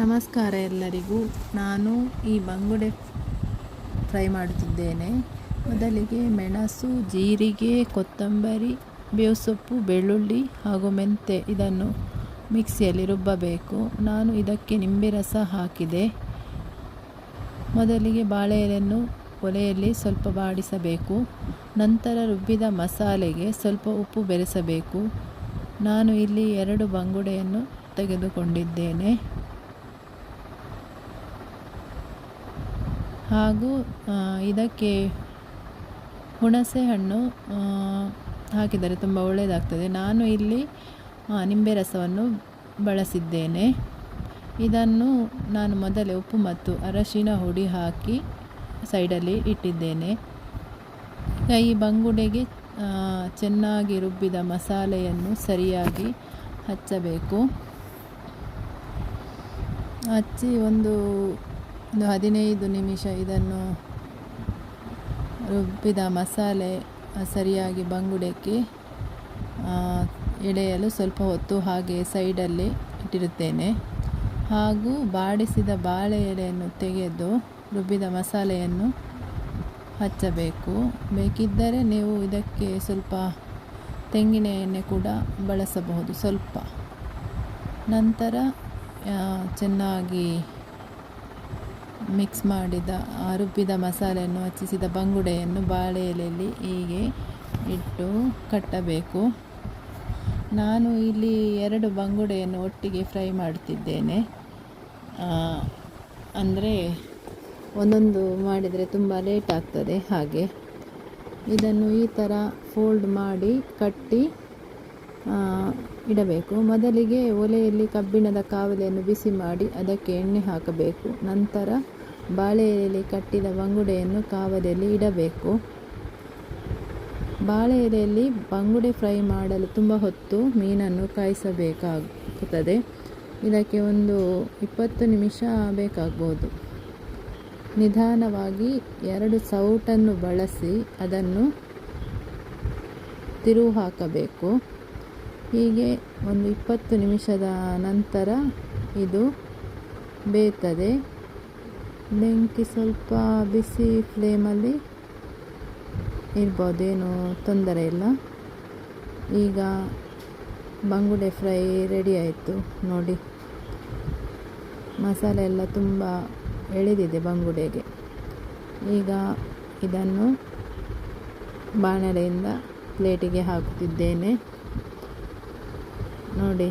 ನಮಸ್ಕಾರ ಎಲ್ಲರಿಗೂ. ನಾನು ಈ ಬಂಗುಡೆ ಫ್ರೈ ಮಾಡುತ್ತಿದ್ದೇನೆ. ಮೊದಲಿಗೆ ಮೆಣಸು, ಜೀರಿಗೆ, ಕೊತ್ತಂಬರಿ, ಬೇವು ಸೊಪ್ಪು, ಬೆಳ್ಳುಳ್ಳಿ ಹಾಗೂ ಮೆಂತೆ ಇದನ್ನು ಮಿಕ್ಸಿಯಲ್ಲಿ ರುಬ್ಬಬೇಕು. ನಾನು ಇದಕ್ಕೆ ನಿಂಬೆ ರಸ ಹಾಕಿದೆ. ಮೊದಲಿಗೆ ಬಾಳೆ ಎಲೆಯನ್ನು ಒಲೆಯಲ್ಲಿ ಸ್ವಲ್ಪ ಬಾಡಿಸಬೇಕು. ನಂತರ ರುಬ್ಬಿದ ಮಸಾಲೆಗೆ ಸ್ವಲ್ಪ ಉಪ್ಪು ಬೆರೆಸಬೇಕು. ನಾನು ಇಲ್ಲಿ 2 ಬಂಗುಡೆಯನ್ನು ತೆಗೆದುಕೊಂಡಿದ್ದೇನೆ. ಹಾಗೂ ಇದಕ್ಕೆ ಹುಣಸೆ ಹಣ್ಣು ಹಾಕಿದರೆ ತುಂಬ ಒಳ್ಳೆಯದಾಗ್ತದೆ. ನಾನು ಇಲ್ಲಿ ನಿಂಬೆ ರಸವನ್ನು ಬಳಸಿದ್ದೇನೆ. ಇದನ್ನು ನಾನು ಮೊದಲೇ ಉಪ್ಪು ಮತ್ತು ಅರಶಿನ ಹುಡಿ ಹಾಕಿ ಸೈಡಲ್ಲಿ ಇಟ್ಟಿದ್ದೇನೆ. ಈಗ ಈ ಬಂಗುಡೆಗೆ ಚೆನ್ನಾಗಿ ರುಬ್ಬಿದ ಮಸಾಲೆಯನ್ನು ಸರಿಯಾಗಿ ಹಚ್ಚಬೇಕು. ಹಚ್ಚಿ ಒಂದು 15 ನಿಮಿಷ ಇದನ್ನು ರುಬ್ಬಿದ ಮಸಾಲೆ ಸರಿಯಾಗಿ ಬಂಗುಡೆಗೆ ಎಳೆಯಲು ಸ್ವಲ್ಪ ಹೊತ್ತು ಹಾಗೆ ಸೈಡಲ್ಲಿ ಇಟ್ಟಿರುತ್ತೇನೆ. ಹಾಗೂ ಬಾಡಿಸಿದ ಬಾಳೆ ಎಲೆಯನ್ನು ತೆಗೆದು ರುಬ್ಬಿದ ಮಸಾಲೆಯನ್ನು ಹಚ್ಚಬೇಕು. ಬೇಕಿದ್ದರೆ ನೀವು ಇದಕ್ಕೆ ಸ್ವಲ್ಪ ತೆಂಗಿನ ಎಣ್ಣೆ ಕೂಡ ಬಳಸಬಹುದು ಸ್ವಲ್ಪ. ನಂತರ ಚೆನ್ನಾಗಿ ಮಿಕ್ಸ್ ಮಾಡಿದ ರುಬ್ಬಿದ ಮಸಾಲೆಯನ್ನು ಹಚ್ಚಿಸಿದ ಬಂಗುಡೆಯನ್ನು ಬಾಳೆ ಎಲೆಯಲ್ಲಿ ಹೀಗೆ ಇಟ್ಟು ಕಟ್ಟಬೇಕು. ನಾನು ಇಲ್ಲಿ 2 ಬಂಗುಡೆಯನ್ನು ಒಟ್ಟಿಗೆ ಫ್ರೈ ಮಾಡುತ್ತಿದ್ದೇನೆ. ಅಂದರೆ ಒಂದೊಂದು ಮಾಡಿದರೆ ತುಂಬ ಲೇಟ್ ಆಗ್ತದೆ. ಹಾಗೆ ಇದನ್ನು ಈ ಥರ ಫೋಲ್ಡ್ ಮಾಡಿ ಕಟ್ಟಿ ಇಡಬೇಕು. ಮೊದಲಿಗೆ ಒಲೆಯಲ್ಲಿ ಕಬ್ಬಿಣದ ಕಾವಲಿಯನ್ನು ಬಿಸಿ ಮಾಡಿ ಅದಕ್ಕೆ ಎಣ್ಣೆ ಹಾಕಬೇಕು. ನಂತರ ಬಾಳೆ ಎಲೆಯಲ್ಲಿ ಕಟ್ಟಿದ ಬಂಗುಡೆಯನ್ನು ಕಾವಲಿಯಲ್ಲಿ ಇಡಬೇಕು. ಬಾಳೆ ಎಲೆಯಲ್ಲಿ ಬಂಗುಡೆ ಫ್ರೈ ಮಾಡಲು ತುಂಬ ಹೊತ್ತು ಮೀನನ್ನು ಕಾಯಿಸಬೇಕಾಗುತ್ತದೆ. ಇದಕ್ಕೆ ಒಂದು 20 ನಿಮಿಷ ಬೇಕಾಗ್ಬೋದು. ನಿಧಾನವಾಗಿ 2 ಸೌಟನ್ನು ಬಳಸಿ ಅದನ್ನು ತಿರುವು ಹಾಕಬೇಕು. ಹೀಗೆ ಒಂದು 20 ನಿಮಿಷದ ನಂತರ ಇದು ಬೇಯ್ತದೆ. ಬೆಂಕಿ ಸ್ವಲ್ಪ ಬಿಸಿ ಫ್ಲೇಮಲ್ಲಿ ಇರ್ಬೋದು, ಏನೂ ತೊಂದರೆ ಇಲ್ಲ. ಈಗ ಬಂಗುಡೆ ಫ್ರೈ ರೆಡಿ ಆಯಿತು ನೋಡಿ. ಮಸಾಲೆ ಎಲ್ಲ ತುಂಬ ಎಳೆದಿದೆ ಬಂಗುಡೆಗೆ. ಈಗ ಇದನ್ನು ಬಾಣಲೆಯಿಂದ ಪ್ಲೇಟಿಗೆ ಹಾಕುತ್ತಿದ್ದೇನೆ ನೋಡಿ.